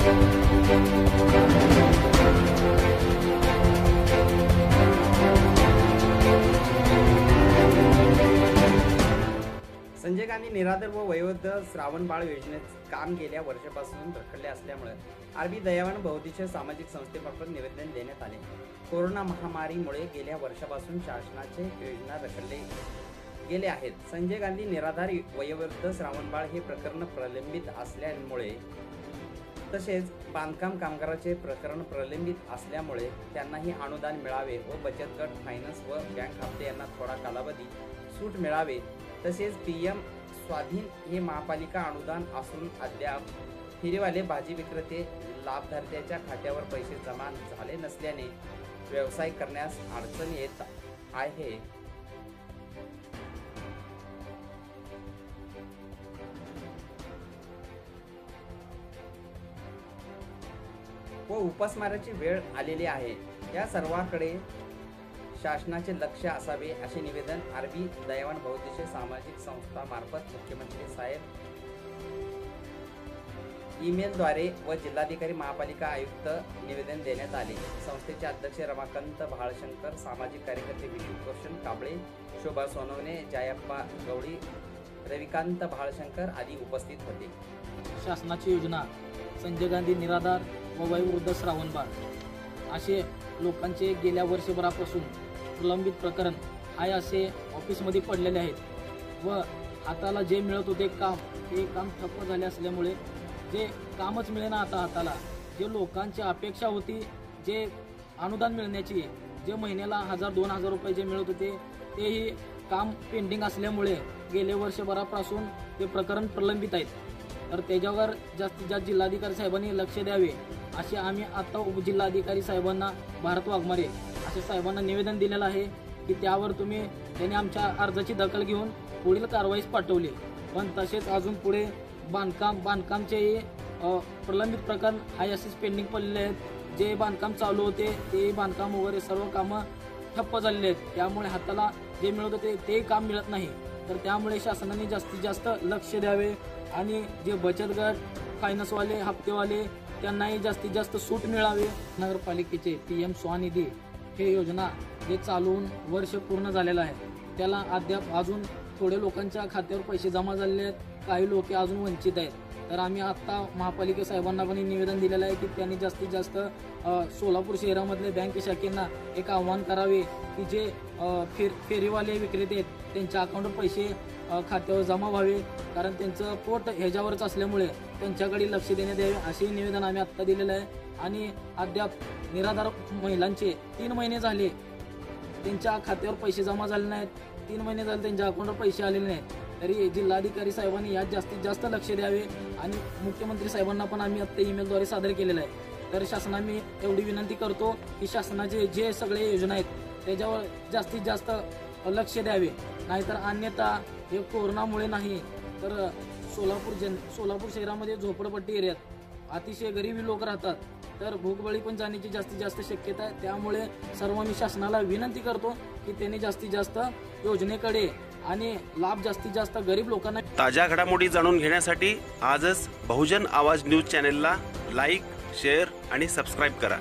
संजय गांधी निराधार व वयोवृद्ध श्रावणबाळ योजनेत काम गेल्या वर्षापासून रखडले असल्यामुळे आरबी दयावान बहुउद्देशीय सामाजिक संस्थेमार्फत निवेदन देण्यात आले। कोरोना महामारीमुळे गेल्या वर्षापासून शासनाचे योजना रखडले गेले आहेत। संजय गांधी निराधार वयोवृद्ध श्रावणबाळ हे प्रकरण प्रलंबित असल्यामुळे तसेच बांधकाम कामगाराचे प्रकरण प्रलंबित असल्यामुळे त्यांनाही अनुदान मिळावे व बचत गट, फायनान्स व बँक हप्ते यांना थोडा कालावधी सूट मिळावे। तसेच पीएम स्वाधीन हे महापालिका अनुदान असून अद्याप फेरीवाले भाजी विक्रेते लाभार्थ्याच्या खात्यावर पैसे जमा झाले नसल्याने व्यवसाय करण्यास अडचण येत आहे। व उपासमाराची वेळ आलेली आहे। या सर्वांकडे शासनाचे लक्ष असावे असे निवेदन आरबी दयावान बहुउद्देशीय सामाजिक संस्था मार्फत मुख्यमंत्री साहेब ईमेलद्वारे व जिल्हाधिकारी महापालिका आयुक्त निवेदन देण्यात आले। संस्थेचे अध्यक्ष रमाकांत भाळशंकर, सामाजिक कार्यकर्ते विष्णुभूषण काबळे, शोभा सोनवणे, जयाप्पा गवळी, रविकांत भाळशंकर आदी उपस्थित होते। शासनाची योजना संजय गांधी निराधार व वयोवृद्ध श्रावणबाळ असे लोकांचे गेल्या वर्षभरापासून प्रलंबित प्रकरण आहे असे ऑफिसमध्ये पडलेले आहेत व हाताला जे मिळत होते काम ते काम ठप्प झाले असल्यामुळे जे कामच मिळेना आता हाताला जे लोकांची अपेक्षा होती जे अनुदान मिळण्याची जे महिन्याला 1000-2000 रुपये जे मिळत होते तेही काम पेंडिंग असल्यामुळे गेले वर्षभरापासून ते प्रकरण प्रलंबित आहेत। तर त्याच्यावर जास्तीत जास्त जिल्हाधिकारी साहेबांनी लक्ष द्यावे असे आम्ही आता उपजिल्हाधिकारी साहेबांना भारत वाघमारे असे साहेबांना निवेदन दिलेलं आहे की त्यावर त्यांनी आमच्या अर्जाची दखल घेऊन पुढील कारवाईस पाठवली। पण तसेच अजून पुढे बांधकामचे प्रलंबित प्रकरण आहे असेच पेंडिंग पडलेले आहेत। जे बांधकाम चालू होते ते बांधकाम वगैरे सर्व कामं ठप्प झालेले आहेत। त्यामुळे हाताला जे मिळत होते ते काम मिळत नाही। तर त्यामुळे शासनाने जास्तीत जास्त लक्ष द्यावे आणि जे बचत गट, फायनान्सवाले, हप्तेवाले त्यांनाही जास्तीत जास्त सूट मिळावे। नगरपालिकेचे पीएम स्वनिधी हे योजना जे चालून वर्ष पूर्ण झालेलं आहे त्याला अद्याप अजून थोडे लोकांच्या खात्यावर पैसे जमा झालेले आहेत, काही लोक अजून वंचित आहेत। तर आम्ही आता महापालिका साहेबांना पण निवेदन दिलेलं आहे की त्यांनी जास्तीत जास्त सोलापूर शहरामधले बँक शाखेंना एक आव्हान करावे की जे फेरीवाले विक्रेते आहेत त्यांच्या अकाउंटवर पैसे खात्यावर जमा व्हावे, कारण त्यांचं पोट ह्याच्यावरच असल्यामुळे त्यांच्याकडे लक्ष देण्यात यावे असे निवेदन आम्ही आत्ता दिलेलं आहे। आणि अद्याप निराधार महिलांचे 3 महिने झाले त्यांच्या खात्यावर पैसे जमा झाले नाहीत, 3 महिने झाले त्यांच्या अकाउंटवर पैसे आलेले नाहीत। तरी जिल्हाधिकारी साहेबांनी यात जास्तीत जास्त लक्ष द्यावे आणि मुख्यमंत्री साहेबांना पण आम्ही आत्ता ईमेलद्वारे सादर केलेलं आहे। तर शासनाने मी एवढी विनंती करतो की शासनाचे जे सगळे योजना आहेत त्याच्यावर जास्तीत जास्त लक्ष द्यावे, नाहीतर अन्यथा हे कोरोनामुळे नाही तर सोलापूर शहरामध्ये झोपडपट्टी एरियात अतिशय गरीब लोक राहतात, तर भूकबळी पण जाण्याची जास्तीत जास्त शक्यता आहे। त्यामुळे सर्व मी शासनाला विनंती करतो की त्यांनी जास्तीत जास्त योजनेकडे आणि लाभ जास्तीत जास्त गरीब लोकांना। ताज्या घडामोडी जाणून घेण्यासाठी आजच बहुजन आवाज न्यूज चॅनलला लाईक, शेअर आणि सबस्क्राईब करा।